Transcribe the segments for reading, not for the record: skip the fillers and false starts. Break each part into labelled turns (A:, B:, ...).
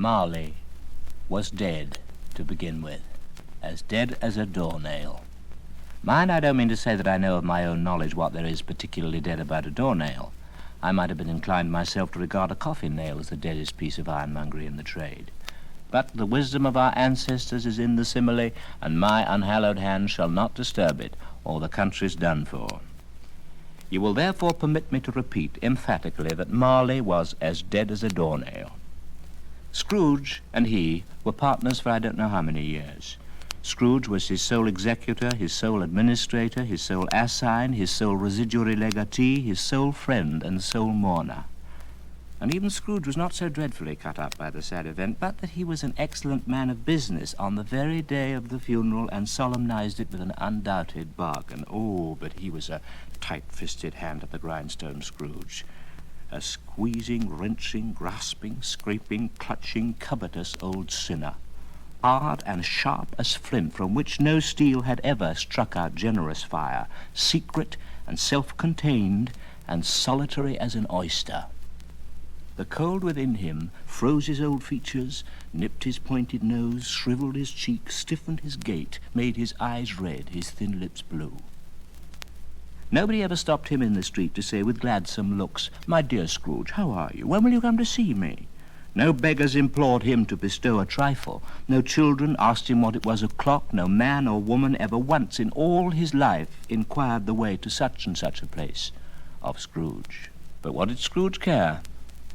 A: Marley was dead to begin with, as dead as a doornail. Mind, I don't mean to say that I know of my own knowledge what there is particularly dead about a doornail. I might have been inclined myself to regard a coffin nail as the deadest piece of ironmongery in the trade. But the wisdom of our ancestors is in the simile, and my unhallowed hand shall not disturb it, or the country's done for. You will therefore permit me to repeat emphatically that Marley was as dead as a doornail. Scrooge and he were partners for I don't know how many years. Scrooge was his sole executor, his sole administrator, his sole assign, his sole residuary legatee, his sole friend and sole mourner. And even Scrooge was not so dreadfully cut up by the sad event, but that he was an excellent man of business on the very day of the funeral and solemnized it with an undoubted bargain. Oh, but he was a tight-fisted hand at the grindstone, Scrooge. A squeezing, wrenching, grasping, scraping, clutching, covetous old sinner, hard and sharp as flint, from which no steel had ever struck out generous fire, secret and self-contained and solitary as an oyster. The cold within him froze his old features, nipped his pointed nose, shriveled his cheeks, stiffened his gait, made his eyes red, his thin lips blue. Nobody ever stopped him in the street to say with gladsome looks, "My dear Scrooge, how are you? When will you come to see me?" No beggars implored him to bestow a trifle. No children asked him what it was o'clock. No man or woman ever once in all his life inquired the way to such and such a place of Scrooge. But what did Scrooge care?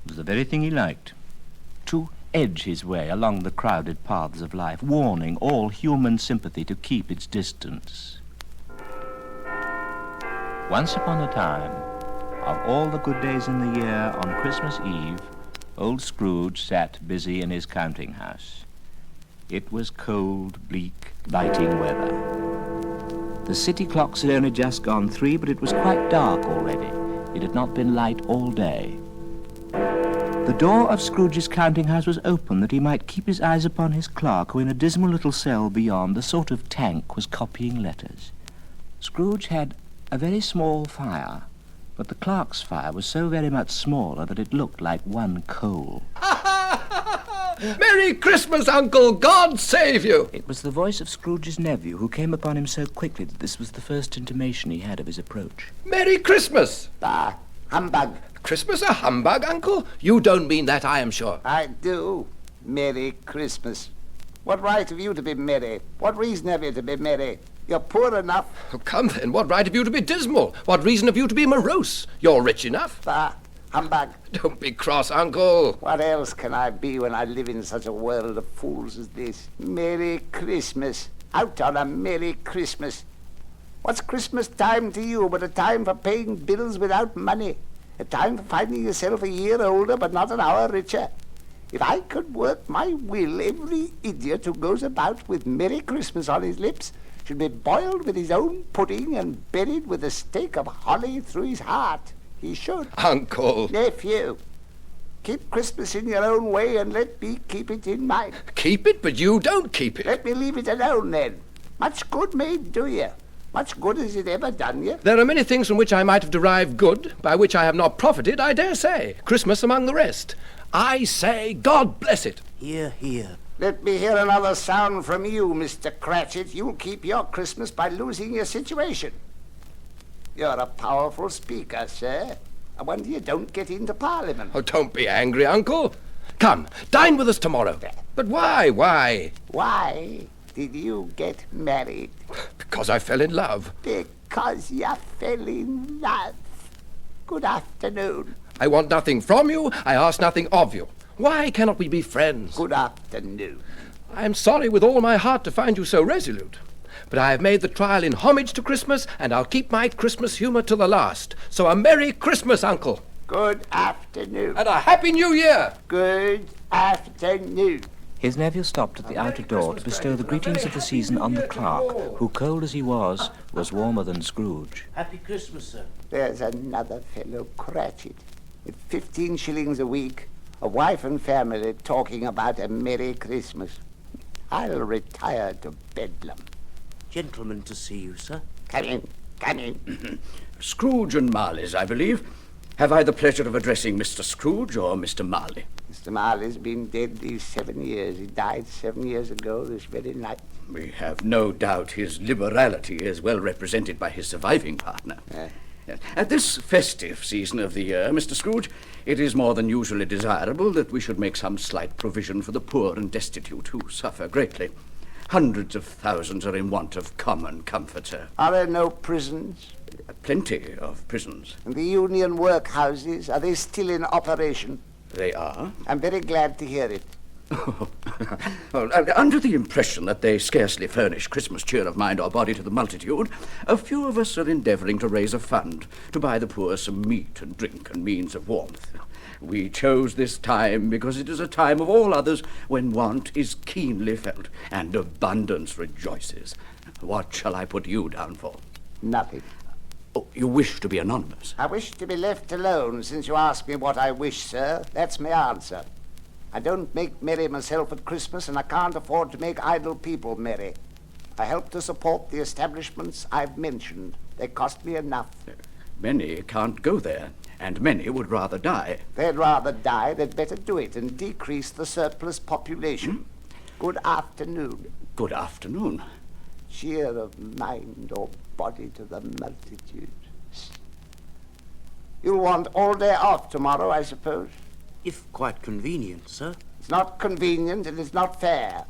A: It was the very thing he liked. To edge his way along the crowded paths of life, warning all human sympathy to keep its distance. Once upon a time, of all the good days in the year, on Christmas Eve, old Scrooge sat busy in his counting house. It was cold, bleak, biting weather. The city clocks had only just gone 3, but it was quite dark already. It had not been light all day. The door of Scrooge's counting house was open that he might keep his eyes upon his clerk, who in a dismal little cell beyond, a sort of tank, was copying letters. Scrooge had a very small fire, but the clerk's fire was so very much smaller that it looked like one coal.
B: Merry Christmas, Uncle! God save you!
A: It was the voice of Scrooge's nephew, who came upon him so quickly that this was the first intimation he had of his approach.
B: Merry Christmas!
C: Bah, humbug.
B: Christmas a humbug, Uncle? You don't mean that, I am sure.
C: I do. Merry Christmas. What right have you to be merry? What reason have you to be merry? You're poor enough.
B: Oh, come then, what right have you to be dismal? What reason have you to be morose? You're rich enough.
C: Bah, humbug.
B: Don't be cross, Uncle.
C: What else can I be when I live in such a world of fools as this? Merry Christmas. Out on a Merry Christmas. What's Christmas time to you but a time for paying bills without money? A time for finding yourself a year older but not an hour richer? If I could work my will, every idiot who goes about with Merry Christmas on his lips should be boiled with his own pudding and buried with a stake of holly through his heart. He should.
B: Uncle.
C: Nephew, keep Christmas in your own way and let me keep it in mine.
B: Keep it, but you don't keep it.
C: Let me leave it alone then. Much good may it do you. Much good has it ever done you?
B: There are many things from which I might have derived good, by which I have not profited, I dare say. Christmas among the rest. I say, God bless it.
A: Hear, hear.
C: Let me hear another sound from you, Mr. Cratchit. You'll keep your Christmas by losing your situation. You're a powerful speaker, sir. I wonder you don't get into Parliament.
B: Oh, don't be angry, Uncle. Come, dine with us tomorrow. But why?
C: Why did you get married?
B: Because I fell in love.
C: Because you fell in love. Good afternoon.
B: I want nothing from you. I ask nothing of you. Why cannot we be friends?
C: Good afternoon.
B: I am sorry with all my heart to find you so resolute. But I have made the trial in homage to Christmas, and I'll keep my Christmas humor to the last. So a Merry Christmas, Uncle.
C: Good afternoon.
B: And a Happy New Year.
C: Good afternoon.
A: His nephew stopped at the outer door to bestow the greetings of the season on the clerk, who, cold as he was warmer than Scrooge.
D: Happy Christmas, sir.
C: There's another fellow, Cratchit, with 15 shillings a week, a wife and family talking about a Merry Christmas. I'll retire to Bedlam.
D: Gentleman to see you, sir.
C: Come in.
E: Scrooge and Marley's, I believe.
D: Have I the pleasure of addressing Mr. Scrooge or Mr. Marley?
C: Mr. Marley's been dead these 7 years. He died 7 years ago this very night.
D: We have no doubt his liberality is well represented by his surviving partner. Yes. At this festive season of the year, Mr. Scrooge, it is more than usually desirable that we should make some slight provision for the poor and destitute who suffer greatly. Hundreds of thousands are in want of common comfort, sir.
C: Are there no prisons?
D: Plenty of prisons.
C: And the union workhouses, are they still in operation?
D: They are.
C: I'm very glad to hear it.
D: Well, under the impression that they scarcely furnish Christmas cheer of mind or body to the multitude, a few of us are endeavouring to raise a fund to buy the poor some meat and drink and means of warmth. We chose this time because it is a time of all others when want is keenly felt and abundance rejoices. What shall I put you down for?
C: Nothing.
D: Oh, you wish to be anonymous?
C: I wish to be left alone since you ask me what I wish, sir. That's my answer. I don't make merry myself at Christmas, and I can't afford to make idle people merry. I help to support the establishments I've mentioned. They cost me enough.
D: Many can't go there, and many would rather die.
C: They'd rather die. They'd better do it and decrease the surplus population. Good afternoon.
D: Good afternoon.
C: Cheer of mind or body to the multitude. You'll want all day off tomorrow, I suppose?
E: If quite convenient, sir.
C: It's not convenient and it's not fair.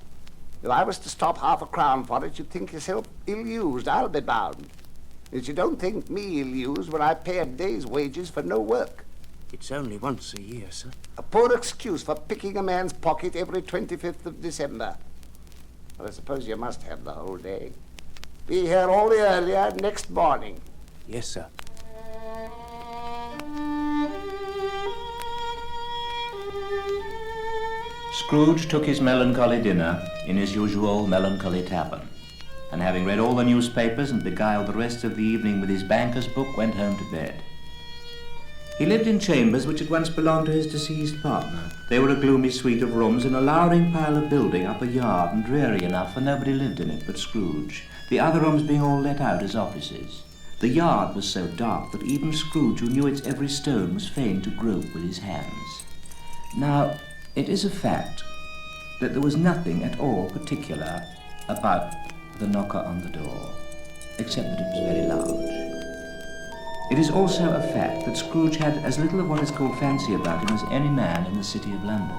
C: If I was to stop £1/2 for it, you'd think yourself ill-used, I'll be bound. Yet you don't think me ill-used when I pay a day's wages for no work.
E: It's only once a year, sir.
C: A poor excuse for picking a man's pocket every 25th of December. Well, I suppose you must have the whole day. Be here all the earlier next morning.
E: Yes, sir.
A: Scrooge took his melancholy dinner in his usual melancholy tavern, and having read all the newspapers and beguiled the rest of the evening with his banker's book, went home to bed. He lived in chambers which had once belonged to his deceased partner. They were a gloomy suite of rooms in a lowering pile of building up a yard, and dreary enough, for nobody lived in it but Scrooge, the other rooms being all let out as offices. The yard was so dark that even Scrooge, who knew its every stone, was fain to grope with his hands. Now, it is a fact that there was nothing at all particular about the knocker on the door, except that it was very large. It is also a fact that Scrooge had as little of what is called fancy about him as any man in the city of London.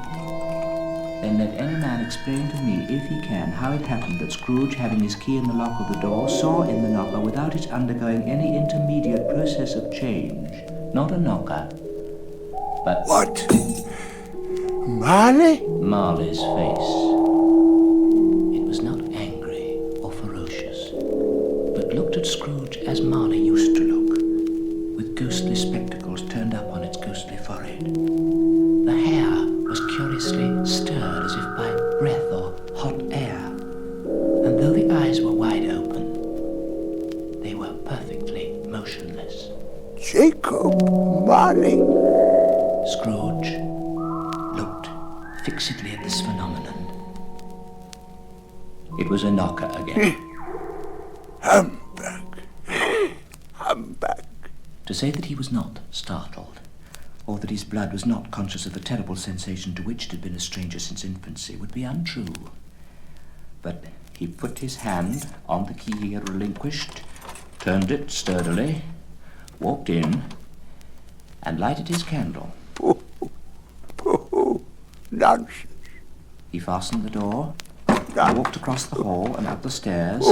A: Then let any man explain to me, if he can, how it happened that Scrooge, having his key in the lock of the door, saw in the knocker, without its undergoing any intermediate process of change, not a knocker, but
C: What? Marley?
A: Marley's face. It was not angry or ferocious, but looked at Scrooge as Marley used to look, with ghostly spectacles turned up on its ghostly forehead. The hair was curiously stirred as if by breath or hot air, and though the eyes were wide open, they were perfectly motionless.
C: Jacob Marley.
A: Scrooge looked fixedly at this phenomenon. It was a knocker again.
C: Humbug.
A: To say that he was not startled, or that his blood was not conscious of the terrible sensation to which it had been a stranger since infancy, would be untrue. But he put his hand on the key he had relinquished, turned it sturdily, walked in, and lighted his candle.
C: Nonsense.
A: He fastened the door, walked across the hall and up the stairs,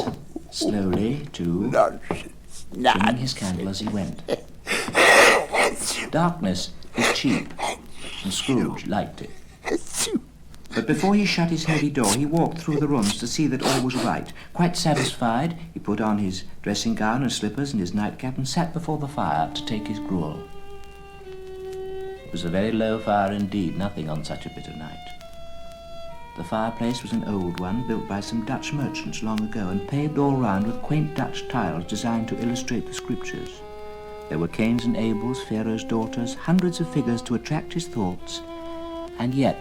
A: slowly, too,
C: Nonsense.
A: trimming his candle as he went. Darkness is cheap, and Scrooge liked it. But before he shut his heavy door, he walked through the rooms to see that all was right. Quite satisfied, he put on his dressing gown and slippers and his nightcap and sat before the fire to take his gruel. It was a very low fire indeed, nothing on such a bitter night. The fireplace was an old one, built by some Dutch merchants long ago, and paved all round with quaint Dutch tiles designed to illustrate the scriptures. There were Cain's and Abel's, Pharaoh's daughters, hundreds of figures to attract his thoughts, and yet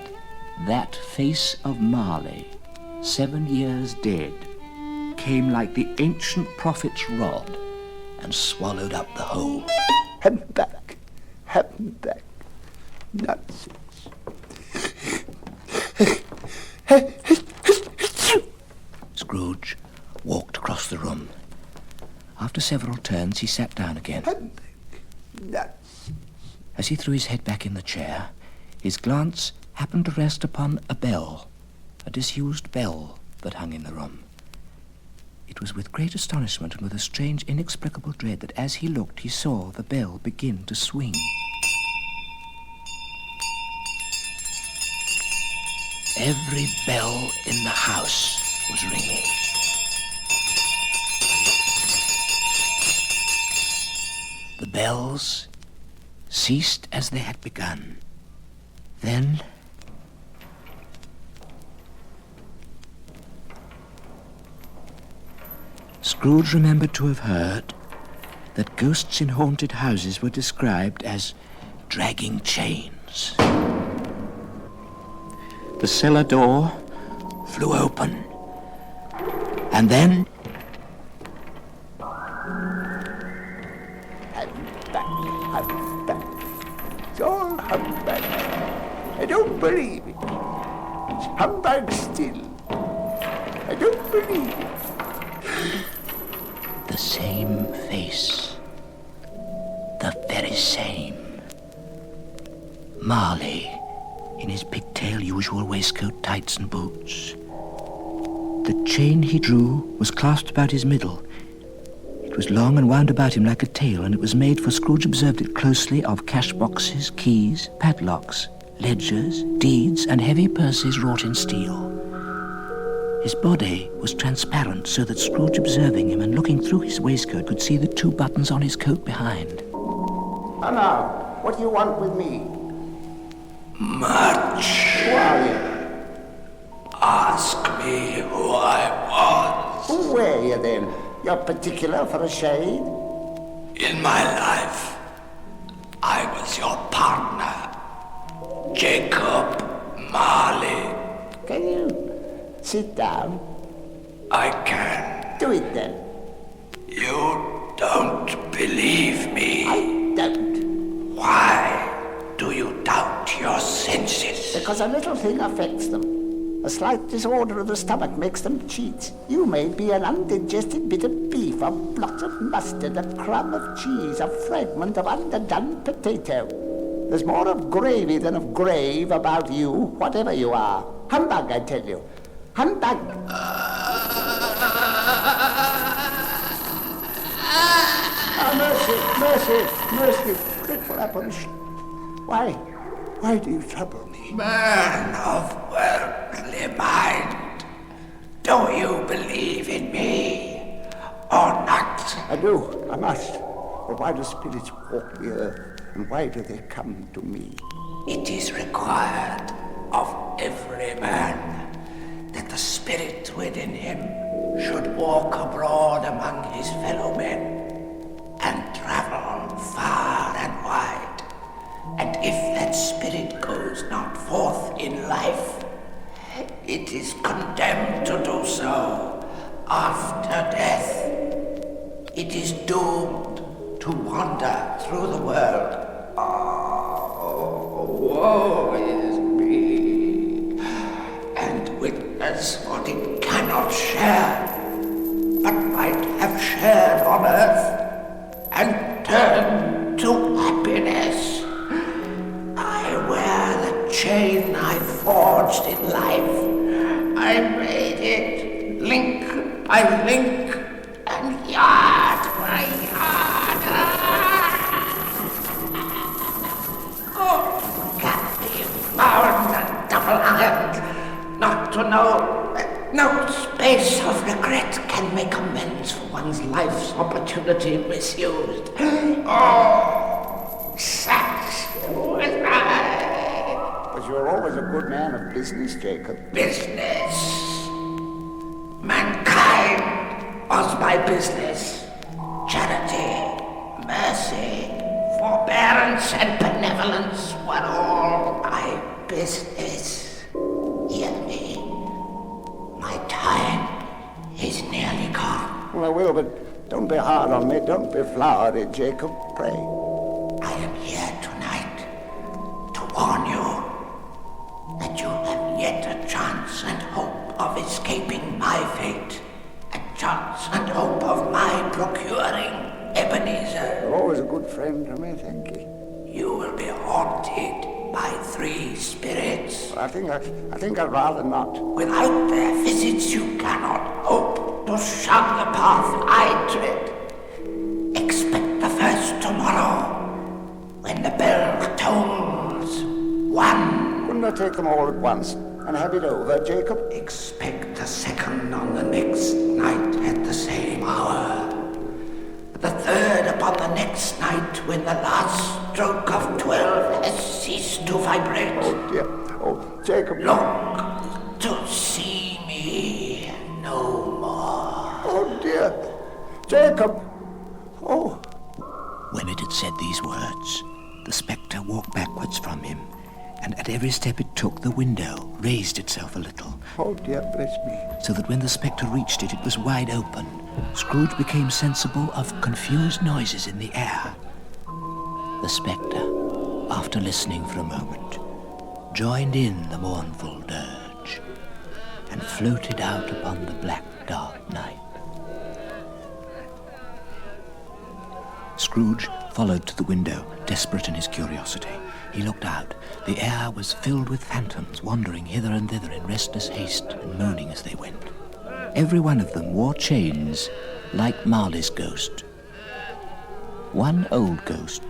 A: that face of Marley, 7 years dead, came like the ancient prophet's rod and swallowed up the whole.
C: Humbug. humbug. Nonsense.
A: Scrooge walked across the room. After several turns, he sat down again.
C: Humbug. Nonsense.
A: As he threw his head back in the chair, his glance happened to rest upon a bell, a disused bell that hung in the room. It was with great astonishment and with a strange, inexplicable dread that as he looked, he saw the bell begin to swing. Every bell in the house was ringing. The bells ceased as they had begun. Then Scrooge remembered to have heard that ghosts in haunted houses were described as dragging chains. The cellar door flew open, and then
C: Humbug. It's all humbug. I don't believe it. It's humbug still. I don't believe it.
A: the same face, the very same. Marley, in his pigtail usual waistcoat, tights and boots. The chain he drew was clasped about his middle. It was long and wound about him like a tail, and it was made, for Scrooge observed it closely, of cash boxes, keys, padlocks, ledgers, deeds, and heavy purses wrought in steel. His body was transparent, so that Scrooge, observing him and looking through his waistcoat, could see the 2 buttons on his coat behind.
C: Ah, now, what do you want with me?
A: Much.
C: Who are you?
A: Ask me who I was.
C: Who were you then? You're particular for a shade?
A: In my life, I was your partner, Jacob Marley.
C: Can you sit down?
A: I can.
C: Do it then.
A: You don't believe me.
C: I don't.
A: Why do you doubt your senses?
C: Because a little thing affects them. A slight disorder of the stomach makes them cheats. You may be an undigested bit of beef, a blot of mustard, a crumb of cheese, a fragment of underdone potato. There's more of gravy than of grave about you, whatever you are. Humbug, I tell you. Humbug! Mercy! Dreadful apparition. Why do you trouble me?
A: Man of worldly mind, do you believe in me or not?
C: I do, I must. But why do spirits walk the earth, and why do they come to me?
A: It is required of every man that the spirit within him should walk abroad among his fellow men and travel far and wide. And if that spirit goes not forth in life, it is condemned to do so after death. It is doomed to wander through the world. Oh, woe is me. And witness what it cannot share, but might have shared on earth, and turn to happiness. I wear the chain I forged in life. I made it link by link and yard by yard. Oh, Kathy, bound and double-ironed, not to know that no space of regret can make amends for one's life's opportunity misused. Oh, such was I.
C: But you're always a good man of business, Jacob.
A: Business. Mankind was my business. Charity, mercy, forbearance, and benevolence were all my business. Hear me. My time is nearly gone.
C: Well, I will, but don't be hard on me. Don't be flowery, Jacob. Pray.
A: I am here tonight
C: friend to me, thank you.
F: You will be haunted by 3 spirits.
C: I think I'd rather not.
F: Without their visits, you cannot hope to shun the path I tread. Expect the first tomorrow, when the bell tolls 1.
C: Couldn't I take them all at once and have it over, Jacob?
F: Expect the second on the next night at the same hour. The third upon the next night, when the last stroke of 12 has ceased to vibrate.
C: Oh, dear. Oh, Jacob.
F: Look to see me no more.
C: Oh, dear. Jacob. Oh.
A: When it had said these words, the spectre walked backwards from him, and at every step it took, the window raised itself a little,
C: Oh, dear, bless me.
A: so that when the spectre reached it, it was wide open. Scrooge became sensible of confused noises in the air. The spectre, after listening for a moment, joined in the mournful dirge, and floated out upon the black, dark night. Scrooge followed to the window, desperate in his curiosity. He looked out. The air was filled with phantoms, wandering hither and thither in restless haste and moaning as they went. Every one of them wore chains, like Marley's ghost. One old ghost,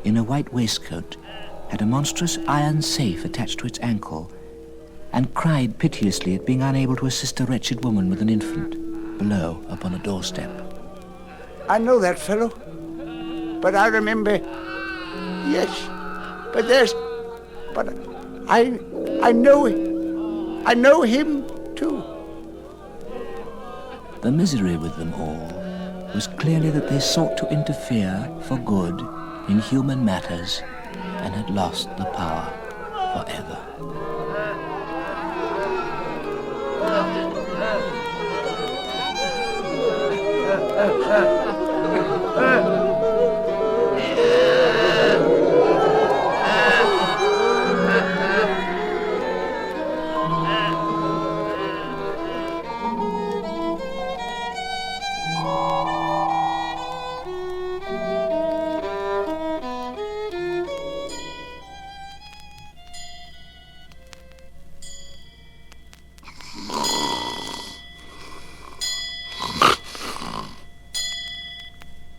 A: in a white waistcoat, had a monstrous iron safe attached to its ankle, and cried piteously at being unable to assist a wretched woman with an infant, below upon a doorstep.
C: I know that fellow. But I remember... Yes. But I know him. I know him, too.
A: The misery with them all was clearly that they sought to interfere for good in human matters and had lost the power forever.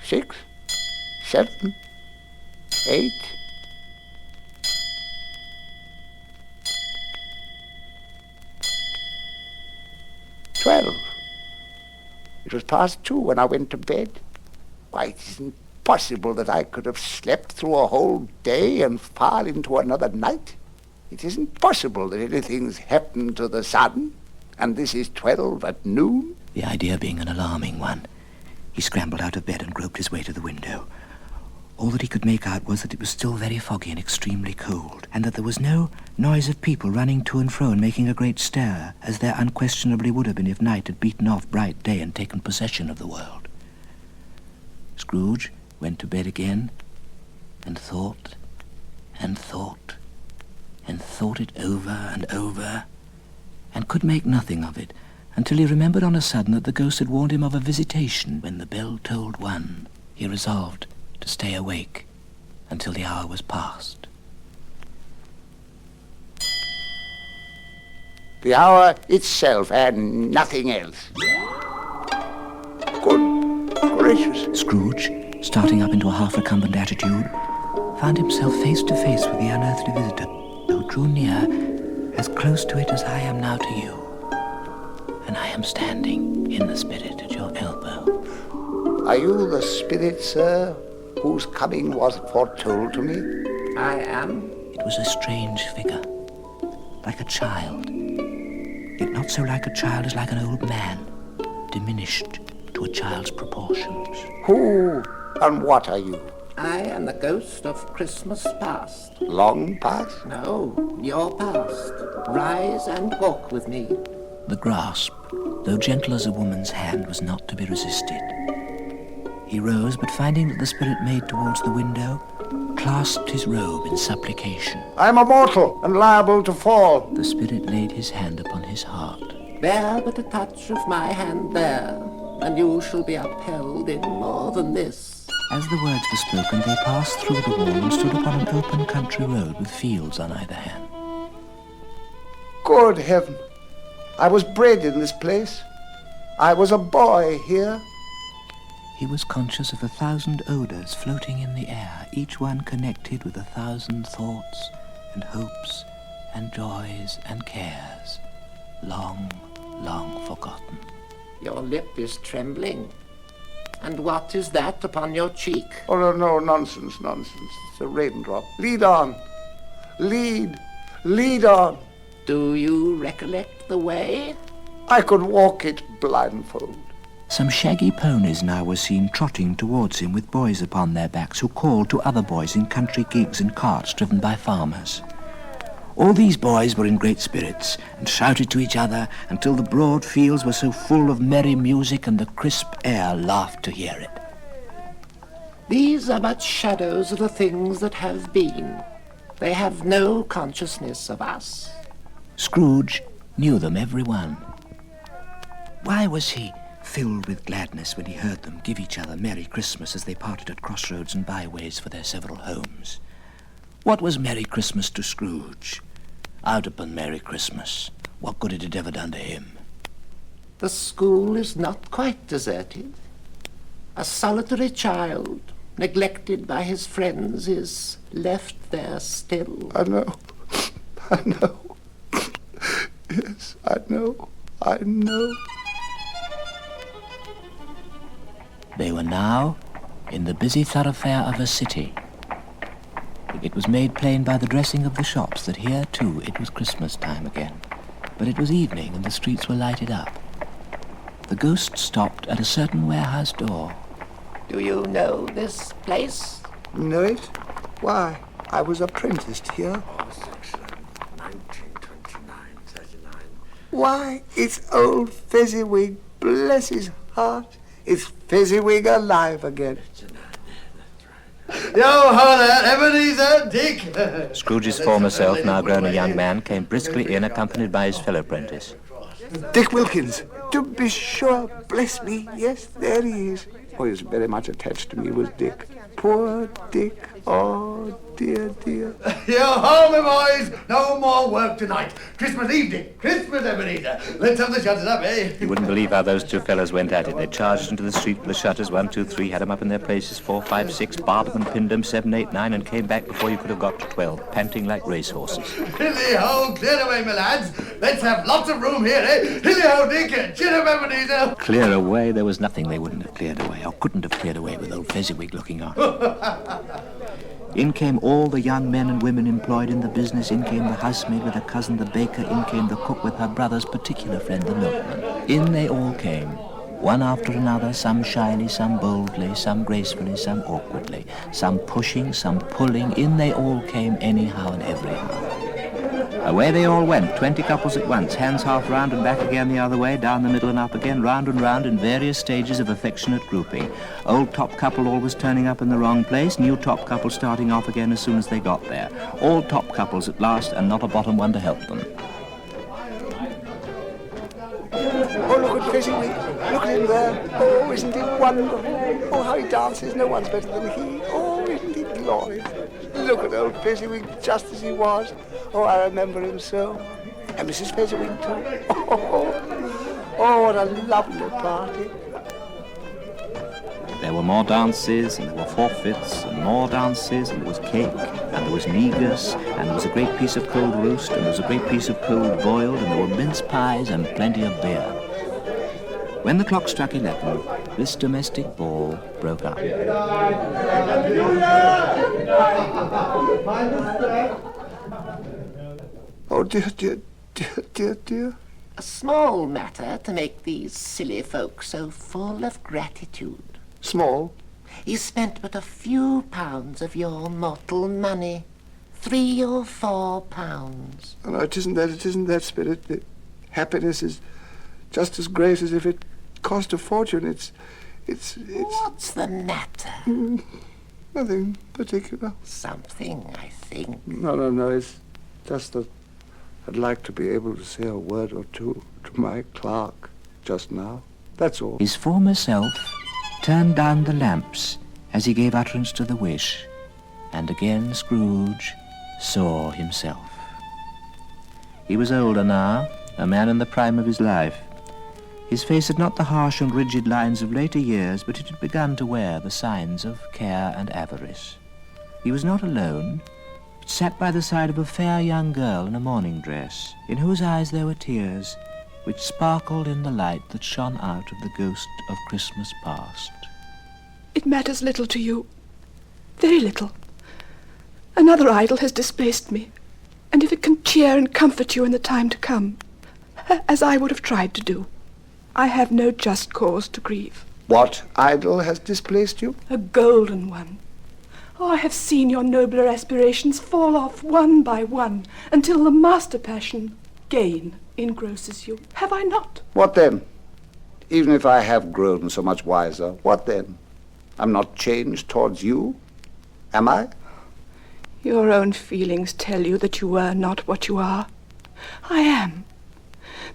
C: Six, 7, 8. It was past 2 when I went to bed. Why, it isn't possible that I could have slept through a whole day and far into another night. It isn't possible that anything's happened to the sun, and this is 12 at noon.
A: The idea being an alarming one, he scrambled out of bed and groped his way to the window. All that he could make out was that it was still very foggy and extremely cold, and that there was no noise of people running to and fro and making a great stir, as there unquestionably would have been if night had beaten off bright day and taken possession of the world. Scrooge went to bed again, and thought, and thought, and thought it over and over, and could make nothing of it, until he remembered on a sudden that the ghost had warned him of a visitation. When the bell tolled 1, he resolved to stay awake until the hour was past.
C: The hour itself and nothing else. Good gracious.
A: Scrooge, starting up into a half-recumbent attitude, found himself face to face with the unearthly visitor, who drew near, as close to it as I am now to you. And I am standing in the spirit at your elbow.
C: Are you the spirit, sir, whose coming was foretold to me?
F: I am.
A: It was a strange figure, like a child, yet not so like a child as like an old man, diminished to a child's proportions.
C: Who and what are you?
F: I am the ghost of Christmas past.
C: Long past?
F: No, your past. Rise and walk with me.
A: The grasp, though gentle as a woman's hand, was not to be resisted. He rose, but finding that the spirit made towards the window, clasped his robe in supplication.
C: I am a mortal and liable to fall.
A: The spirit laid his hand upon his heart.
F: Bear but a touch of my hand there, and you shall be upheld in more than this.
A: As the words were spoken, they passed through the wall and stood upon an open country road with fields on either hand.
C: Good heaven! I was bred in this place. I was a boy here.
A: He was conscious of 1,000 odors floating in the air, each one connected with 1,000 thoughts and hopes and joys and cares, long, long forgotten.
F: Your lip is trembling. And what is that upon your cheek?
C: Oh, no, nonsense. It's a raindrop. Lead on. Lead on.
F: Do you recollect the way?
C: I could walk it blindfold.
A: Some shaggy ponies now were seen trotting towards him with boys upon their backs who called to other boys in country gigs and carts driven by farmers. All these boys were in great spirits and shouted to each other until the broad fields were so full of merry music and the crisp air laughed to hear it.
F: These are but shadows of the things that have been. They have no consciousness of us.
A: Scrooge knew them, every one. Why was he filled with gladness when he heard them give each other Merry Christmas as they parted at crossroads and byways for their several homes? What was Merry Christmas to Scrooge? Out upon Merry Christmas. What good had it ever done to him?
F: The school is not quite deserted. A solitary child, neglected by his friends, is left there still.
C: I know. Yes, I know.
A: They were now in the busy thoroughfare of a city. It was made plain by the dressing of the shops that here, too, it was Christmas time again. But it was evening and the streets were lighted up. The ghost stopped at a certain warehouse door.
F: Do you know this place?
C: Know it? Why? I was apprenticed here.
E: 1929.
C: Why, it's old Fezziwig, bless his heart. It's Fezziwig alive again.
G: Yo ho there, Ebenezer, Dick!
A: Scrooge's former self, now grown a young man, came briskly in, accompanied by his fellow apprentice.
C: Dick Wilkins, to be sure, bless me, yes, there he is. Oh, he was very much attached to me, was Dick. Poor Dick, oh, dear.
G: Yo ho, my boys! No more work tonight. Christmas Eve, Dick. Christmas, Ebenezer. Let's have the shutters up, eh?
A: You wouldn't believe how those two fellows went at it. They charged into the street with the shutters, 1, 2, 3, had them up in their places, 4, 5, 6, barred them and pinned them, 7, 8, 9, and came back before you could have got to 12, panting like racehorses.
G: Hilly ho, clear away, my lads. Let's have lots of room here, eh? Hilly ho, Dick. Chin up, Ebenezer.
A: Clear away? There was nothing they wouldn't have cleared away, or couldn't have cleared away with old Fezziwig looking on. In came all the young men and women employed in the business. In came the housemaid with her cousin, the baker. In came the cook with her brother's particular friend, the milkman. In they all came, one after another, some shyly, some boldly, some gracefully, some awkwardly, some pushing, some pulling. In they all came anyhow and everyhow. Away they all went, 20 couples at once, hands half round and back again the other way, down the middle and up again, round and round in various stages of affectionate grouping. Old top couple always turning up in the wrong place, new top couple starting off again as soon as they got there. All top couples at last, and not a bottom one to help them.
C: Oh, look at Fezziwig. Look at him there. Oh, isn't he wonderful? Oh, how he dances. No one's better than he. Oh, isn't he glorious? Look at old Fezziwig just as he was. Oh, I remember him so. And Mrs. Fezziwig, too. Oh, what a lovely party.
A: There were more dances, and there were forfeits, and more dances, and there was cake, and there was negus, and there was a great piece of cold roast, and there was a great piece of cold boiled, and there were mince pies and plenty of beer. When the clock struck 11, this domestic ball broke up.
C: Oh, dear.
F: A small matter to make these silly folk so full of gratitude.
C: Small.
F: He spent but a few pounds of your mortal money. 3 or 4 pounds.
C: Oh, no, it isn't that, Spirit. The happiness is just as great as if it cost a fortune. It's...
F: What's the matter?
C: Nothing particular.
F: Something, I think.
C: No. It's just that I'd like to be able to say a word or two to my clerk just now. That's all.
A: His former self turned down the lamps as he gave utterance to the wish, and again Scrooge saw himself. He was older now, a man in the prime of his life. His face had not the harsh and rigid lines of later years, but it had begun to wear the signs of care and avarice. He was not alone, but sat by the side of a fair young girl in a morning dress, in whose eyes there were tears, which sparkled in the light that shone out of the ghost of Christmas past.
H: It matters little to you. Very little. Another idol has displaced me, and if it can cheer and comfort you in the time to come, as I would have tried to do, I have no just cause to grieve.
C: What idol has displaced you?
H: A golden one. Oh, I have seen your nobler aspirations fall off one by one, until the master passion, gain, engrosses you. Have I not?
C: What then? Even if I have grown so much wiser, what then? I'm not changed towards you, am I?
H: Your own feelings tell you that you were not what you are. I am.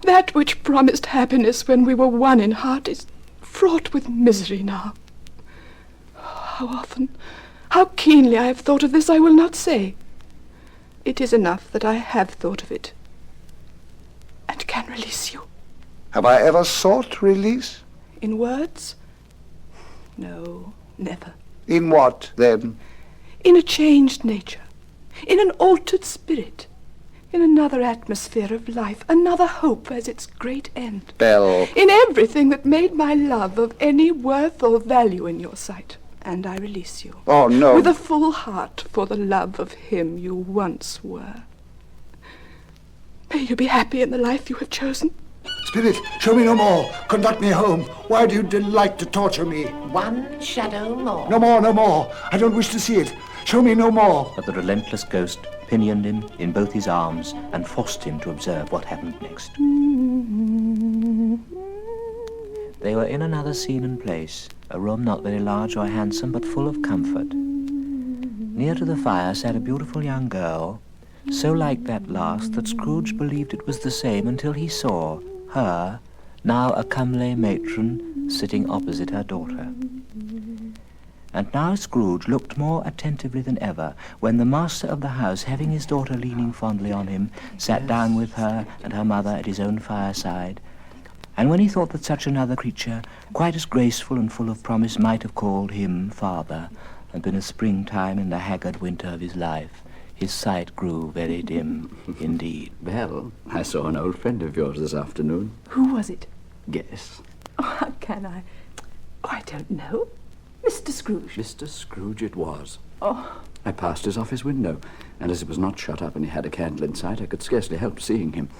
H: That which promised happiness when we were one in heart is fraught with misery now. How often, how keenly I have thought of this, I will not say. It is enough that I have thought of it, and can release you.
C: Have I ever sought release?
H: In words? No, never.
C: In what, then?
H: In a changed nature, in an altered spirit, in another atmosphere of life, another hope as its great end.
C: Belle.
H: In everything that made my love of any worth or value in your sight. And I release you.
C: Oh, no.
H: With a full heart for the love of him you once were. May you be happy in the life you have chosen.
G: Spirit, show me no more. Conduct me home. Why do you delight to torture me?
F: One shadow more.
G: No more, no more. I don't wish to see it. Show me no more.
A: But the relentless ghost pinioned him in both his arms and forced him to observe what happened next. They were in another scene and place, a room not very large or handsome, but full of comfort. Near to the fire sat a beautiful young girl, so like that last that Scrooge believed it was the same until he saw her, now a comely matron, sitting opposite her daughter. And now Scrooge looked more attentively than ever when the master of the house, having his daughter leaning fondly on him, sat down with her and her mother at his own fireside. And when he thought that such another creature, quite as graceful and full of promise, might have called him father, and been a springtime in the haggard winter of his life, his sight grew very dim indeed.
D: Well, I saw an old friend of yours this afternoon.
H: Who was it?
D: Guess.
H: Oh, how can I? Oh, I don't know. Mr. Scrooge.
D: Mr. Scrooge it was.
H: Oh,
D: I passed his office window, and as it was not shut up and he had a candle in sight, I could scarcely help seeing him.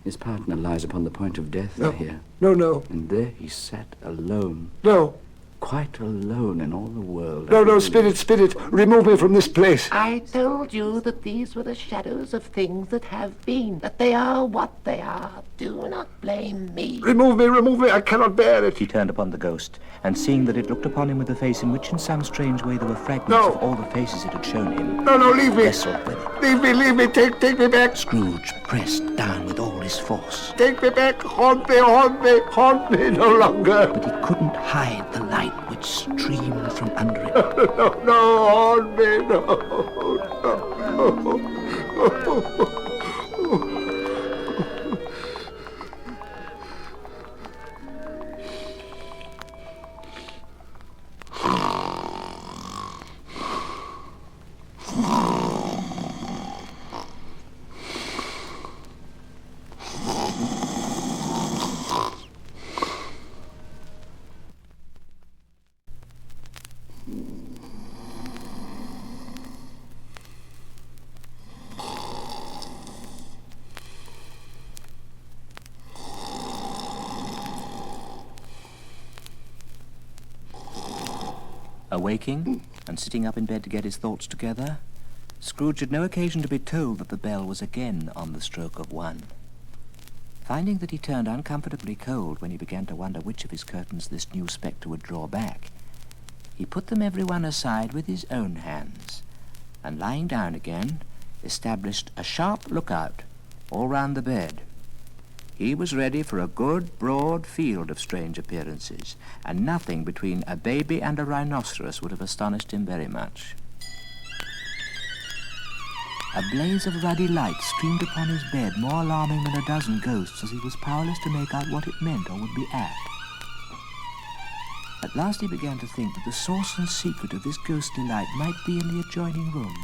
D: His partner lies upon the point of death, I hear.
G: No.
D: And there he sat alone.
G: No.
D: Quite alone in all the world.
G: No, Spirit, remove me from this place.
F: I told you that these were the shadows of things that have been, that they are what they are. Do not blame me.
G: Remove me, I cannot bear it.
A: He turned upon the ghost, and seeing that it looked upon him with a face in which in some strange way there were fragments
G: No.
A: of all the faces it had shown him,
G: No, leave me.
A: wrestled with it.
G: Leave me, take me back.
A: Scrooge pressed down with all his force,
G: Take me back, haunt me no longer.
A: but he couldn't hide the light which streamed from under it.
G: No, haunt me, no.
A: Awaking and sitting up in bed to get his thoughts together, Scrooge had no occasion to be told that the bell was again on the stroke of 1. Finding that he turned uncomfortably cold when he began to wonder which of his curtains this new spectre would draw back, he put them every one aside with his own hands, and lying down again, established a sharp lookout all round the bed. He was ready for a good, broad field of strange appearances, and nothing between a baby and a rhinoceros would have astonished him very much. A blaze of ruddy light streamed upon his bed, more alarming than a dozen ghosts, as he was powerless to make out what it meant or would be at. At last he began to think that the source and secret of this ghostly light might be in the adjoining room,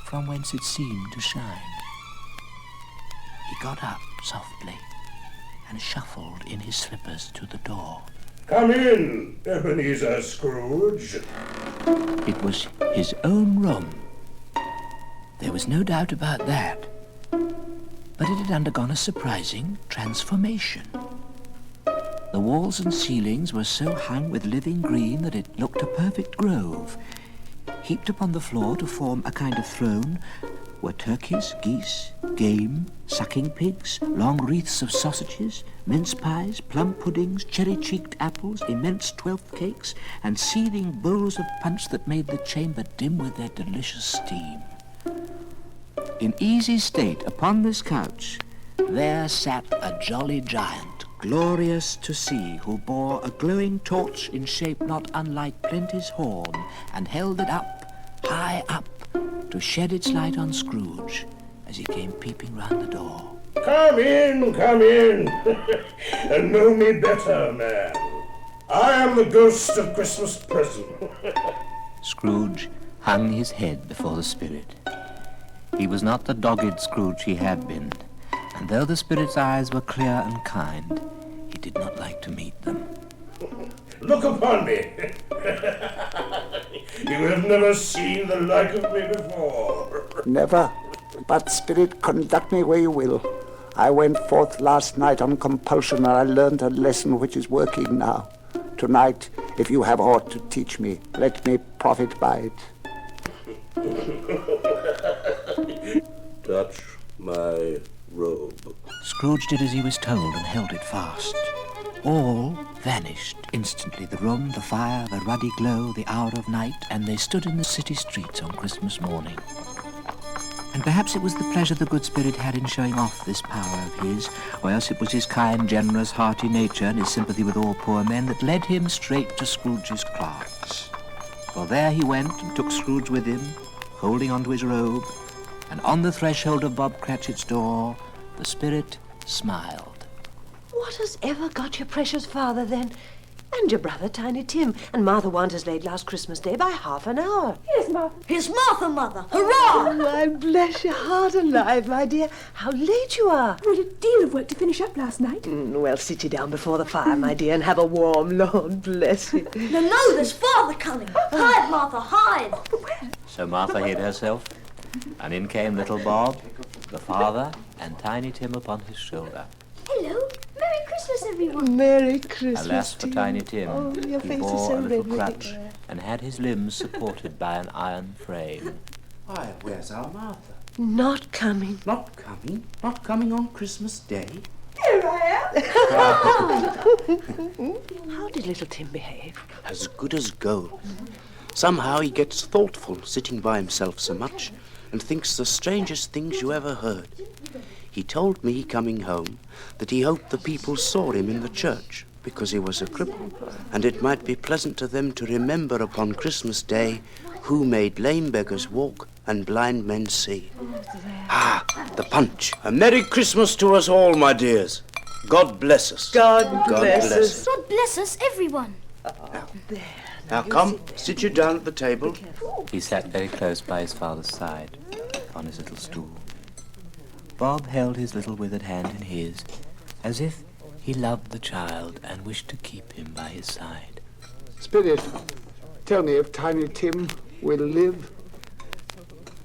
A: from whence it seemed to shine. He got up softly and shuffled in his slippers to the door.
I: Come in, Ebenezer Scrooge.
A: It was his own room. There was no doubt about that. But it had undergone a surprising transformation. The walls and ceilings were so hung with living green that it looked a perfect grove. Heaped upon the floor to form a kind of throne were turkeys, geese, game, sucking pigs, long wreaths of sausages, mince pies, plum puddings, cherry-cheeked apples, immense twelfth cakes, and seething bowls of punch that made the chamber dim with their delicious steam. In easy state upon this couch, there sat a jolly giant, glorious to see, who bore a glowing torch in shape not unlike Plenty's horn, and held it up, high up, to shed its light on Scrooge as he came peeping round the door.
I: Come in, and know me better, man. I am the ghost of Christmas present.
A: Scrooge hung his head before the spirit. He was not the dogged Scrooge he had been, and though the spirit's eyes were clear and kind, he did not like to meet them.
I: Look upon me. You have never seen the like of me before.
C: Never. But, Spirit, conduct me where you will. I went forth last night on compulsion, and I learned a lesson which is working now. Tonight, if you have aught to teach me, let me profit by it.
I: Touch my robe.
A: Scrooge did as he was told and held it fast. All vanished instantly, the room, the fire, the ruddy glow, the hour of night, and they stood in the city streets on Christmas morning. And perhaps it was the pleasure the good spirit had in showing off this power of his, or else it was his kind, generous, hearty nature and his sympathy with all poor men that led him straight to Scrooge's clerks. For there he went and took Scrooge with him, holding onto his robe, and on the threshold of Bob Cratchit's door, the spirit smiled.
J: What has ever got your precious father, then? And your brother, Tiny Tim. And Martha Wanters laid last Christmas Day by half an hour.
K: Here's Martha. Here's Martha, Mother. Hurrah!
J: Oh, I bless your heart alive, my dear. How late you are.
K: We had a deal of work to finish up last night.
J: Well, sit you down before the fire, my dear, and have a warm, Lord bless you.
K: No, there's Father coming. Hide, Martha, hide.
A: So Martha hid herself, and in came little Bob, the father, and Tiny Tim upon his shoulder.
K: Hello. Merry Christmas, everyone.
J: Merry Christmas.
A: Alas for Tiny Tim,
J: Oh, your
A: he
J: face is
A: bore
J: so
A: a little
J: red with
A: crutch
J: it.
A: and had his limbs supported by an iron frame.
E: Why, where's our Martha?
J: Not coming.
E: Not coming? Not coming on Christmas Day?
K: Here I am.
J: How did little Tim behave?
E: As good as gold. Somehow he gets thoughtful, sitting by himself so much, and thinks the strangest things you ever heard. He told me, coming home, that he hoped the people saw him in the church, because he was a cripple, and it might be pleasant to them to remember upon Christmas Day who made lame beggars walk and blind men see. Ah, the punch. A Merry Christmas to us all, my dears. God bless us.
J: God bless us.
K: God bless us, everyone.
E: Now come, sit you down at the table.
A: He sat very close by his father's side, on his little stool. Bob held his little withered hand in his, as if he loved the child and wished to keep him by his side.
C: Spirit, tell me if Tiny Tim will live.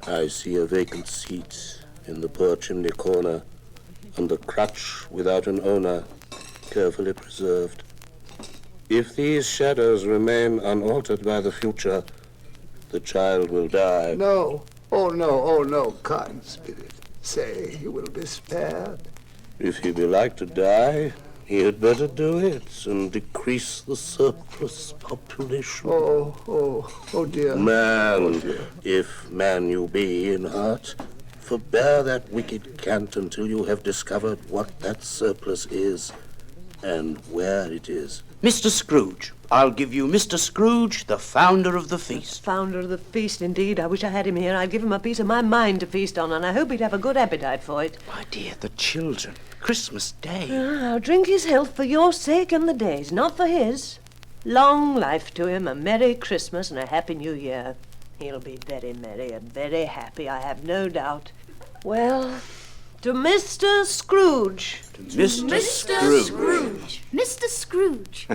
I: I see a vacant seat in the poor chimney corner, and a crutch without an owner, carefully preserved. If these shadows remain unaltered by the future, the child will die.
C: No, oh no, kind Spirit. Say he will be spared.
I: If he be like to die, he had better do it and decrease the surplus population.
C: Oh dear.
I: Man, if man you be in heart, forbear that wicked cant until you have discovered what that surplus is and where it is.
E: Mr. Scrooge. I'll give you Mr. Scrooge, the founder of the feast.
J: Founder of the feast, indeed. I wish I had him here. I'd give him a piece of my mind to feast on, and I hope he'd have a good appetite for it.
E: My dear, the children. Christmas Day.
J: I'll drink his health for your sake and the day's, not for his. Long life to him, a Merry Christmas and a Happy New Year. He'll be very merry and very happy, I have no doubt. Well, to Mr. Scrooge.
E: To Mr. Scrooge.
K: Mr. Scrooge.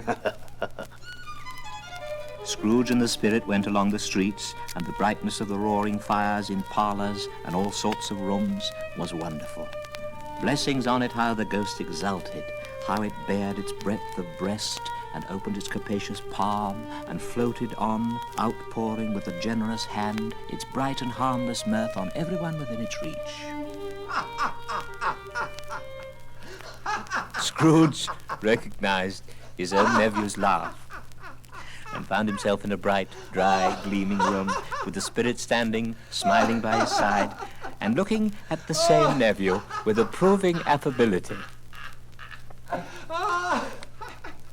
A: Scrooge and the spirit went along the streets, and the brightness of the roaring fires in parlours and all sorts of rooms was wonderful. Blessings on it, how the ghost exulted, how it bared its breadth of breast and opened its capacious palm and floated on, outpouring with a generous hand its bright and harmless mirth on everyone within its reach. Scrooge recognized his own nephew's laugh and found himself in a bright, dry, gleaming room with the spirit standing, smiling by his side and looking at the same nephew with approving affability.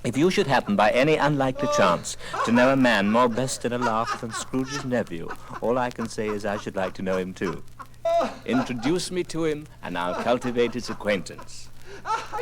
A: If you should happen by any unlikely chance to know a man more blessed in a laugh than Scrooge's nephew, all I can say is I should like to know him too. Introduce me to him, and I'll cultivate his acquaintance.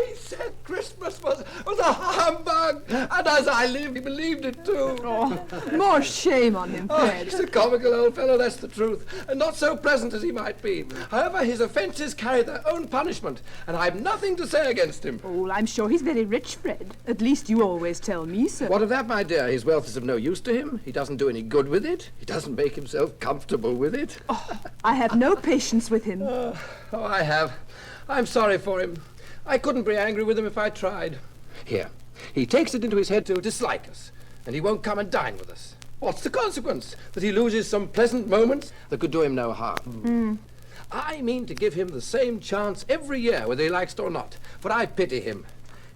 B: He said Christmas was a humbug, and as I live, he believed it too.
H: Oh, more shame on him, Fred.
B: He's a comical old fellow, that's the truth, and not so pleasant as he might be. However, his offences carry their own punishment, and I've nothing to say against him.
H: Oh, well, I'm sure he's very rich, Fred. At least you always tell me so.
B: What of that, my dear? His wealth is of no use to him. He doesn't do any good with it. He doesn't make himself comfortable with it.
H: Oh, I have no patience with him.
B: Oh, I have. I'm sorry for him. I couldn't be angry with him if I tried. Here, he takes it into his head to dislike us, and he won't come and dine with us. What's the consequence? That he loses some pleasant moments that could do him no harm. I mean to give him the same chance every year, whether he likes it or not, for I pity him.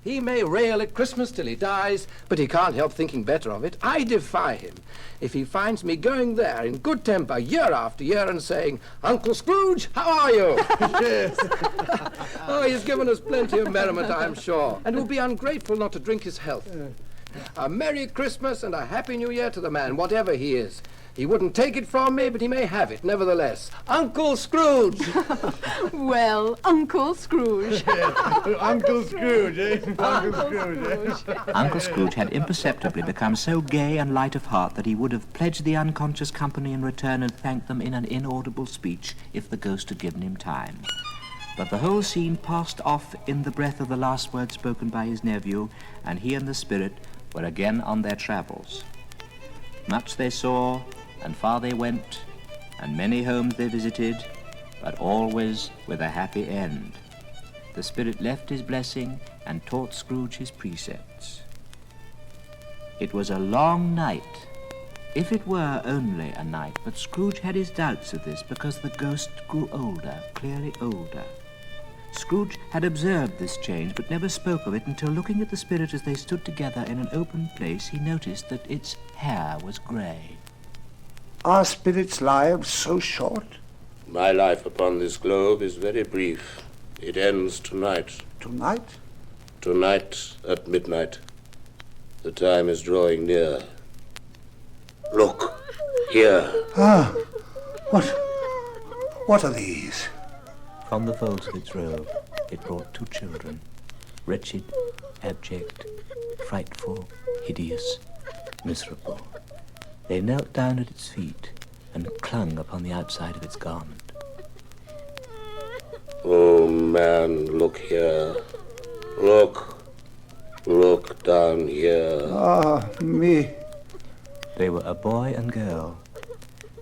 B: He may rail at Christmas till he dies, but he can't help thinking better of it. I defy him if he finds me going there in good temper year after year and saying, Uncle Scrooge, how are you? Yes. Oh, he's given us plenty of merriment, I'm sure, and it will be ungrateful not to drink his health. A Merry Christmas and a Happy New Year to the man, whatever he is. He wouldn't take it from me, but he may have it, nevertheless. Uncle Scrooge!
H: Well, Uncle Scrooge.
G: Uncle Scrooge, eh? Uncle Scrooge, eh?
A: Uncle Scrooge had imperceptibly become so gay and light of heart that he would have pledged the unconscious company in return and thanked them in an inaudible speech if the ghost had given him time. But the whole scene passed off in the breath of the last word spoken by his nephew, and he and the spirit were again on their travels. Much they saw, and far they went, and many homes they visited, but always with a happy end. The spirit left his blessing and taught Scrooge his precepts. It was a long night, if it were only a night, but Scrooge had his doubts of this because the ghost grew older, clearly older. Scrooge had observed this change, but never spoke of it until, looking at the spirit as they stood together in an open place, he noticed that its hair was grey.
C: Are spirits' lives so short?
I: My life upon this globe is very brief. It ends tonight.
C: Tonight?
I: Tonight at midnight. The time is drawing near. Look, here.
G: Ah, what are these?
A: From the folds of its robe, it brought two children, wretched, abject, frightful, hideous, miserable. They knelt down at its feet and clung upon the outside of its garment.
I: Oh, man, look here. Look down here.
G: Ah, me.
A: They were a boy and girl,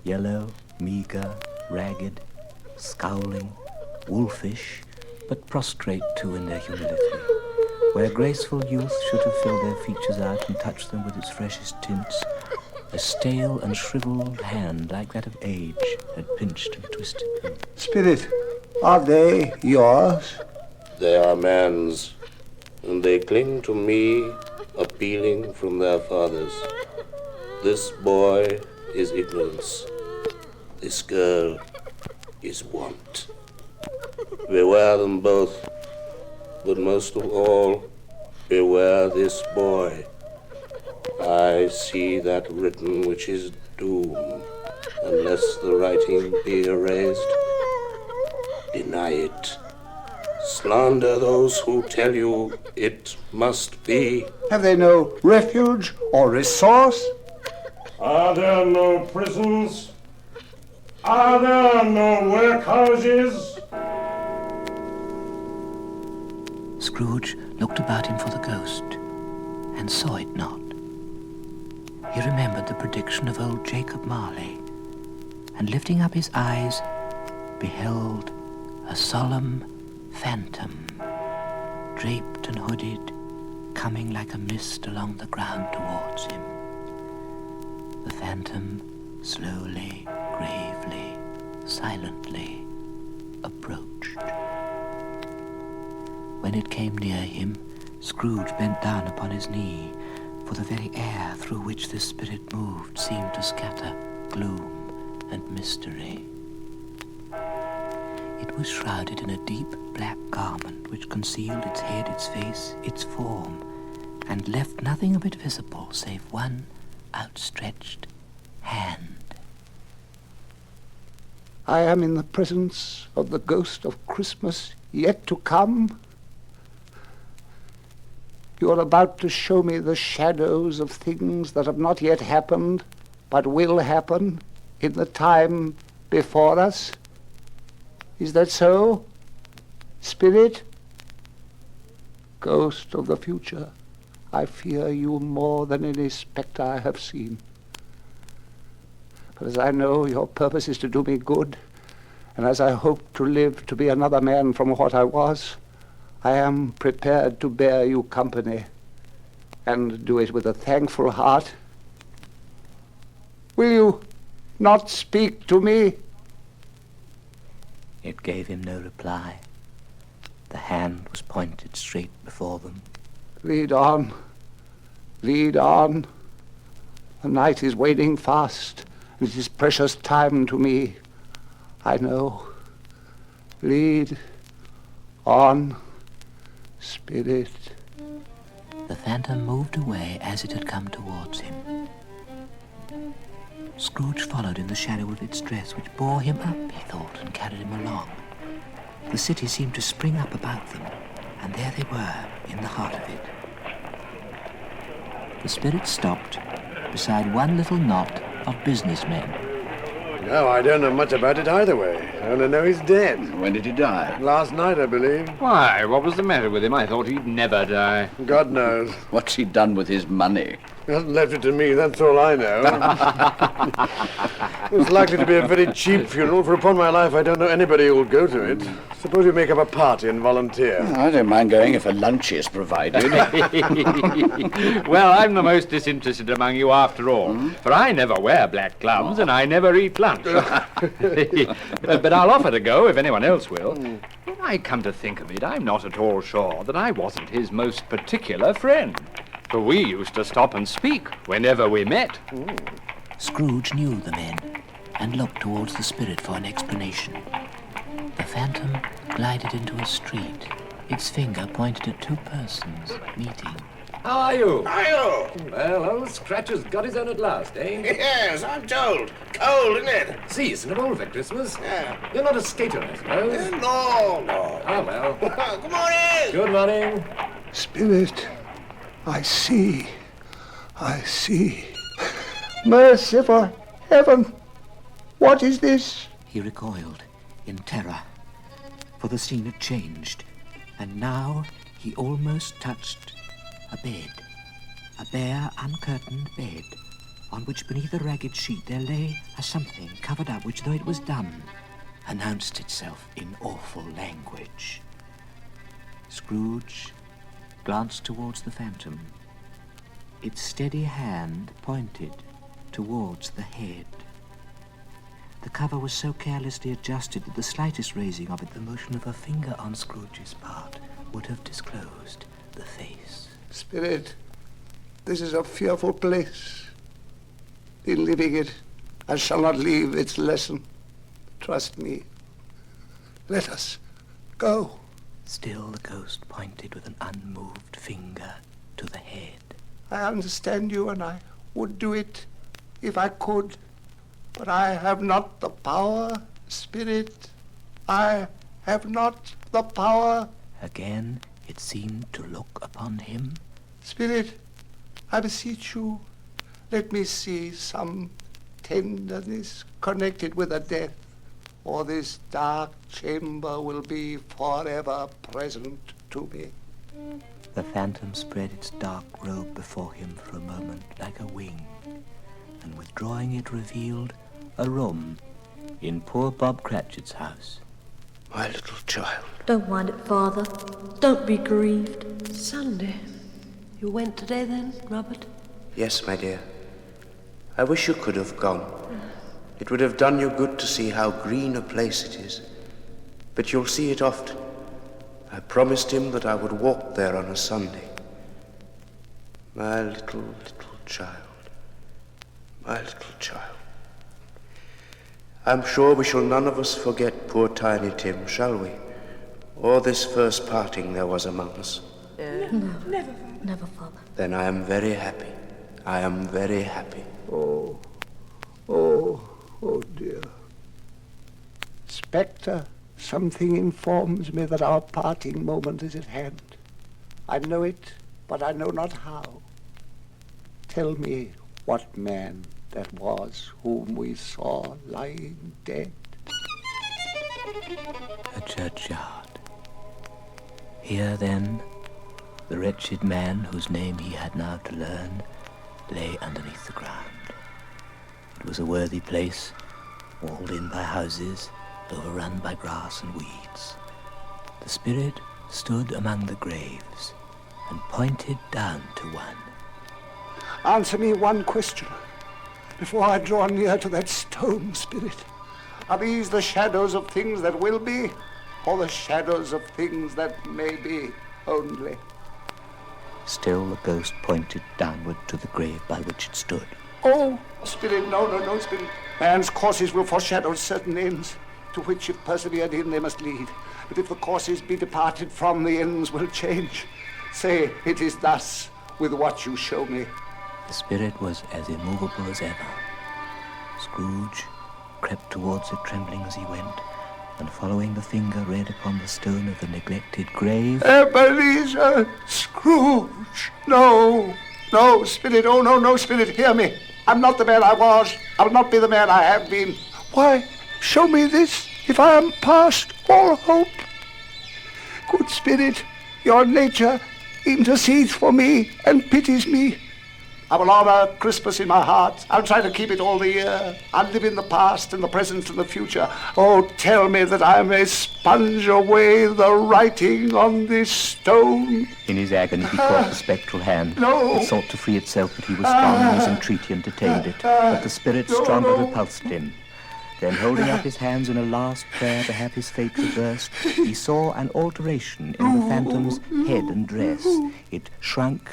A: yellow, meager, ragged, scowling, wolfish, but prostrate too in their humility. Where graceful youth should have filled their features out and touched them with its freshest tints, a stale and shriveled hand like that of age had pinched and twisted them.
G: Spirit, are they yours?
I: They are man's, and they cling to me, appealing from their fathers. This boy is ignorance. This girl is want. Beware them both, but most of all, beware this boy. I see that written which is doom, unless the writing be erased. Deny it. Slander those who tell you it must be.
C: Have they no refuge or resource?
L: Are there no prisons? Are there no workhouses?
A: Scrooge looked about him for the ghost, and saw it not. He remembered the prediction of old Jacob Marley, and lifting up his eyes, beheld a solemn phantom, draped and hooded, coming like a mist along the ground towards him. The phantom slowly, gravely, silently approached. When it came near him, Scrooge bent down upon his knee, for the very air through which this spirit moved seemed to scatter gloom and mystery. It was shrouded in a deep black garment which concealed its head, its face, its form, and left nothing of it visible save one outstretched hand.
C: I am in the presence of the ghost of Christmas yet to come. You are about to show me the shadows of things that have not yet happened, but will happen in the time before us. Is that so, Spirit? Ghost of the future, I fear you more than any spectre I have seen. But as I know your purpose is to do me good, and as I hope to live to be another man from what I was, I am prepared to bear you company, and do it with a thankful heart. Will you not speak to me?
A: It gave him no reply. The hand was pointed straight before them.
C: Lead on. Lead on. The night is waning fast, and it is precious time to me. I know. Lead on, Spirit.
A: The phantom moved away as it had come towards him. Scrooge followed in the shadow of its dress, which bore him up, he thought, and carried him along. The city seemed to spring up about them, and there they were, in the heart of it. The spirit stopped beside one little knot of businessmen.
B: No, I don't know much about it either way. I only know he's dead.
D: When did he die?
B: Last night, I believe.
M: Why, what was the matter with him? I thought he'd never die.
B: God knows.
D: What's he done with his money?
B: He hasn't left it to me, that's all I know. It's likely to be a very cheap funeral, for upon my life I don't know anybody who will go to it. Suppose we make up a party and volunteer.
D: I don't mind going if a lunch is provided.
M: Well, I'm the most disinterested among you after all, for I never wear black gloves and I never eat lunch. But I'll offer to go if anyone else will. When I come to think of it, I'm not at all sure that I wasn't his most particular friend. For we used to stop and speak whenever we met.
A: Scrooge knew the men and looked towards the spirit for an explanation. The phantom glided into a street. Its finger pointed at two persons meeting.
M: How are you?
I: Hi-yo!
M: Well, old Scratcher's got his own at last, eh?
I: Yes, I'm told. Cold, isn't it?
M: See, it's an old for Christmas.
I: Yeah.
M: You're not a skater, I suppose?
I: No.
M: Ah, well.
I: Good morning!
M: Good morning.
C: Spirit, I see. Merciful heaven! What is this?
A: He recoiled in terror, for the scene had changed, and now he almost touched a bed, a bare, uncurtained bed, on which beneath a ragged sheet there lay a something covered up which, though it was dumb, announced itself in awful language. Scrooge glanced towards the phantom. Its steady hand pointed towards the head. The cover was so carelessly adjusted that the slightest raising of it, the motion of a finger on Scrooge's part, would have disclosed the face.
C: Spirit, this is a fearful place. In leaving it, I shall not leave its lesson. Trust me. Let us Go.
A: Still the ghost pointed with an unmoved finger to the head.
C: I understand you, and I would do it if I could. But I have not the power, Spirit. I have not the power.
A: Again it seemed to look upon him.
C: Spirit, I beseech you, let me see some tenderness connected with a death, or this dark chamber will be forever present to me.
A: The phantom spread its dark robe before him for a moment like a wing, and withdrawing it revealed a room in poor Bob Cratchit's house.
E: My little child.
K: Don't mind it, Father. Don't be grieved.
J: Sunday. You went today then, Robert?
E: Yes, my dear. I wish you could have gone. It would have done you good to see how green a place it is. But you'll see it often. I promised him that I would walk there on a Sunday. My little child. My little child. I'm sure we shall none of us forget poor Tiny Tim, shall we? Or this first parting there was among us.
K: No, never, Father.
E: Then I am very happy. I am very happy.
C: Oh dear. Spectre, something informs me that our parting moment is at hand. I know it, but I know not how. Tell me what man that was whom we saw lying dead.
A: A churchyard. Here, then, the wretched man whose name he had now to learn lay underneath the ground. It was a worthy place, walled in by houses, overrun by grass and weeds. The spirit stood among the graves and pointed down to one.
C: Answer me one question before I draw near to that stone, Spirit. Are these the shadows of things that will be, or the shadows of things that may be only?
A: Still the ghost pointed downward to the grave by which it stood.
C: Oh, Spirit, no, Spirit. Man's courses will foreshadow certain ends, to which if persevered in they must lead. But if the courses be departed from, the ends will change. Say, it is thus with what you show me.
A: The spirit was as immovable as ever. Scrooge crept towards it, trembling as he went, and following the finger read upon the stone of the neglected grave,
C: Ebenezer Scrooge! No, Spirit, oh no, Spirit, hear me. I'm not the man I was. I'll not be the man I have been. Why, show me this, if I am past all hope. Good Spirit, your nature intercedes for me and pities me. I will honor Christmas in my heart. I'll try to keep it all the year. I'll live in the past and the present and the future. Oh, tell me that I may sponge away the writing on this stone.
A: In his agony he caught the spectral hand.
C: No.
A: It sought to free itself, but he was strong in his entreaty and detained it. But the spirit stronger repulsed him. Then, holding up his hands in a last prayer to have his fate reversed, he saw an alteration in the phantom's head and dress. It shrunk,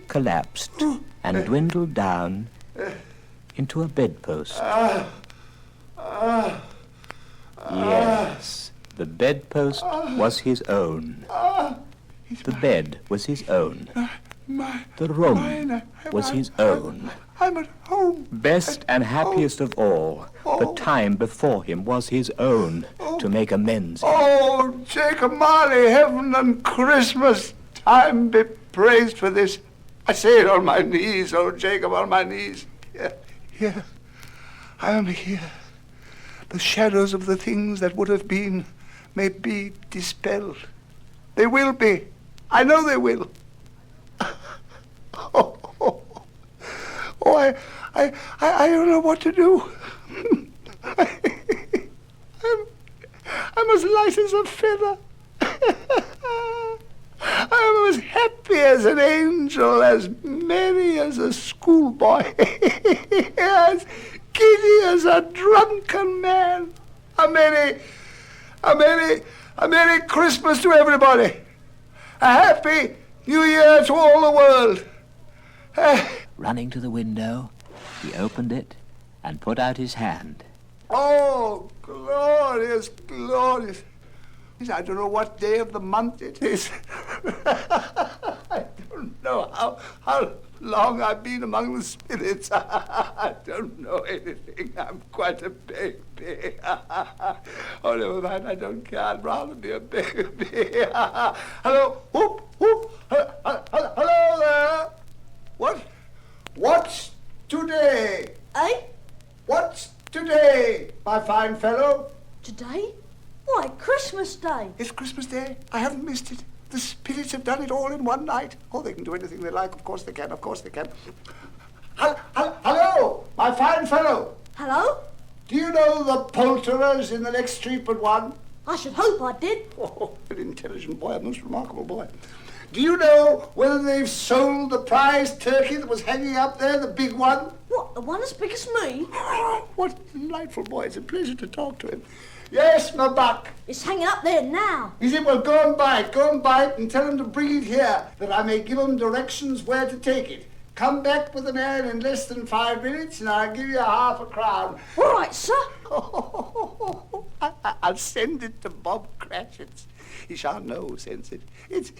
A: collapsed, and dwindled down into a bedpost. Yes, the bedpost was his own. The bed was his own. The room was his own.
C: I'm at home.
A: Best and happiest of all, the time before him was his own to make amends in.
C: Oh, Jacob Marley, heaven and Christmas, time be praised for this. I say it on my knees, oh Jacob, on my knees. Here, I am here. The shadows of the things that would have been may be dispelled. They will be. I know they will. I don't know what to do. I'm as light as a feather. I'm as happy as an angel, as merry as a schoolboy, as giddy as a drunken man. A merry Christmas to everybody. A happy New Year to all the world.
A: Running to the window, he opened it and put out his hand.
C: Oh, glorious, glorious. I don't know what day of the month it is. I don't know how long I've been among the spirits. I don't know anything. I'm quite a baby. Oh, never mind. I don't care. I'd rather be a baby. Hello. Whoop, whoop. Hello there. What's today?
K: Eh?
C: What's today, my fine fellow?
K: Today? Why, Christmas Day.
C: It's Christmas Day. I haven't missed it. The spirits have done it all in one night. Oh, they can do anything they like. Of course they can. Of course they can. Hello, my fine fellow.
K: Hello?
C: Do you know the poulterers in the next street but one?
K: I should hope I did.
C: Oh, an intelligent boy, a most remarkable boy. Do you know whether they've sold the prize turkey that was hanging up there, the big one?
K: What, the one as big as me?
C: What a delightful boy. It's a pleasure to talk to him. Yes, my buck.
K: It's hanging up there now.
C: Is it? Well, go and buy it and tell him to bring it here, that I may give him directions where to take it. Come back with the man in less than 5 minutes and I'll give you half a crown.
K: All right, sir.
C: I'll send it to Bob Cratchit's. He shan't know who sends it. It's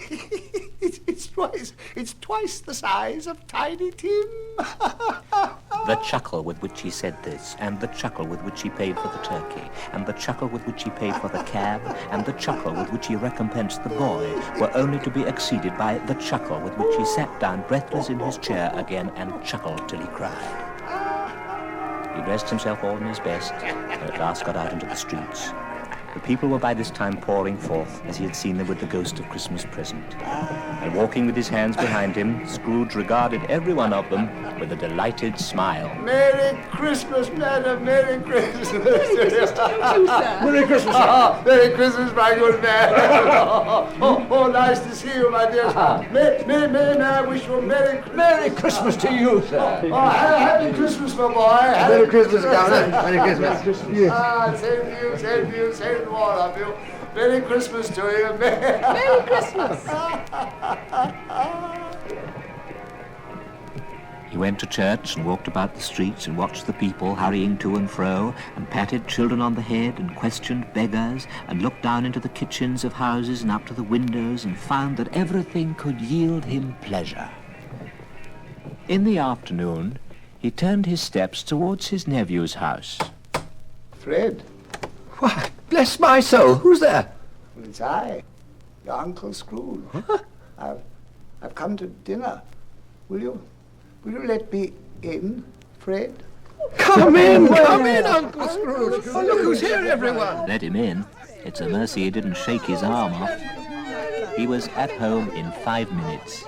C: twice the size of Tiny Tim.
A: The chuckle with which he said this, and the chuckle with which he paid for the turkey, and the chuckle with which he paid for the cab, and the chuckle with which he recompensed the boy, were only to be exceeded by the chuckle with which he sat down breathless in his chair again and chuckled till he cried. He dressed himself all in his best, and at last got out into the streets. The people were by this time pouring forth, as he had seen them with the ghost of Christmas present. And walking with his hands behind him, Scrooge regarded every one of them with a delighted smile.
C: Merry Christmas, madam. Merry Christmas. Merry Christmas
B: to you, sir.
C: Merry Christmas. Merry Christmas, my good man. Oh, nice to see you, my dear. May I wish you a Merry
B: Christmas to you, sir.
C: Happy Christmas, my boy.
B: Merry Christmas, Governor. Merry Christmas.
C: Same to you, same to all of you. Merry Christmas to you.
K: Merry Christmas.
A: He went to church and walked about the streets and watched the people hurrying to and fro, and patted children on the head and questioned beggars, and looked down into the kitchens of houses and up to the windows, and found that everything could yield him pleasure. In the afternoon, he turned his steps towards his nephew's house.
C: Fred.
B: Why, bless my soul, who's there?
C: Well, it's I, your Uncle Scrooge. Huh? I've come to dinner. Will you let me in, Fred?
B: Come in, Uncle Scrooge. Oh, look who's here, everyone.
A: Let him in. It's a mercy he didn't shake his arm off. He was at home in 5 minutes.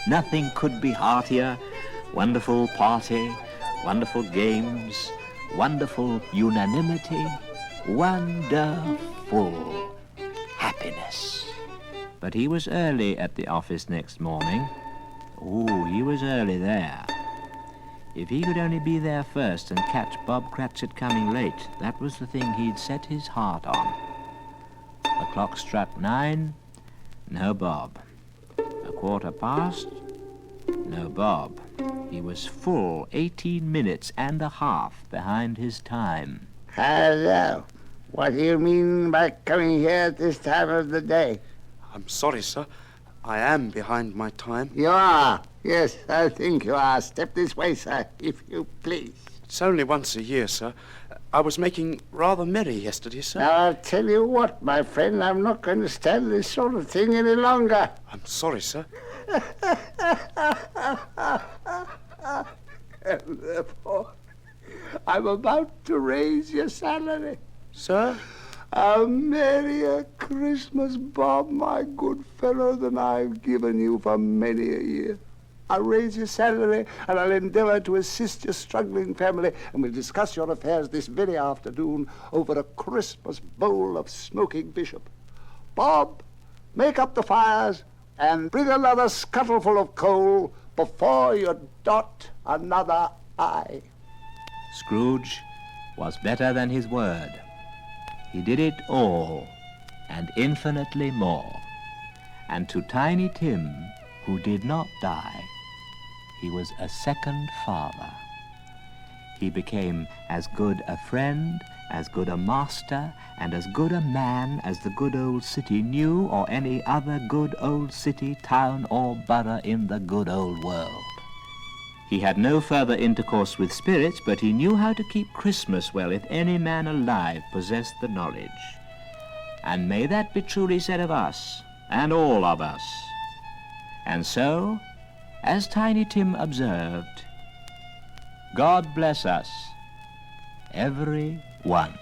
A: Nothing could be heartier. Wonderful party, wonderful games, wonderful unanimity, wonderful happiness. But he was early at the office next morning. Oh, he was early there. If he could only be there first and catch Bob Cratchit coming late, that was the thing he'd set his heart on. The clock struck 9, no Bob. 1:15, no Bob. He was full 18 minutes and a half behind his time.
C: Hello. What do you mean by coming here at this time of the day?
E: I'm sorry, sir. I am behind my time.
C: You are? Yes, I think you are. Step this way, sir, if you please.
E: It's only once a year, sir. I was making rather merry yesterday, sir.
C: Now, I'll tell you what, my friend, I'm not going to stand this sort of thing any longer.
E: I'm sorry, sir.
C: And therefore, I'm about to raise your salary.
E: Sir?
C: A merrier Christmas, Bob, my good fellow, than I've given you for many a year. I'll raise your salary, and I'll endeavor to assist your struggling family, and we'll discuss your affairs this very afternoon over a Christmas bowl of smoking bishop. Bob, make up the fires, and bring another scuttleful of coal before you dot another I.
A: Scrooge was better than his word. He did it all, and infinitely more. And to Tiny Tim, who did not die, he was a second father. he became as good a friend, as good a master, and as good a man as the good old city knew, or any other good old city, town, or borough in the good old world. He had no further intercourse with spirits, but he knew how to keep Christmas well if any man alive possessed the knowledge. And may that be truly said of us, and all of us. And so, as Tiny Tim observed, God bless us, every one.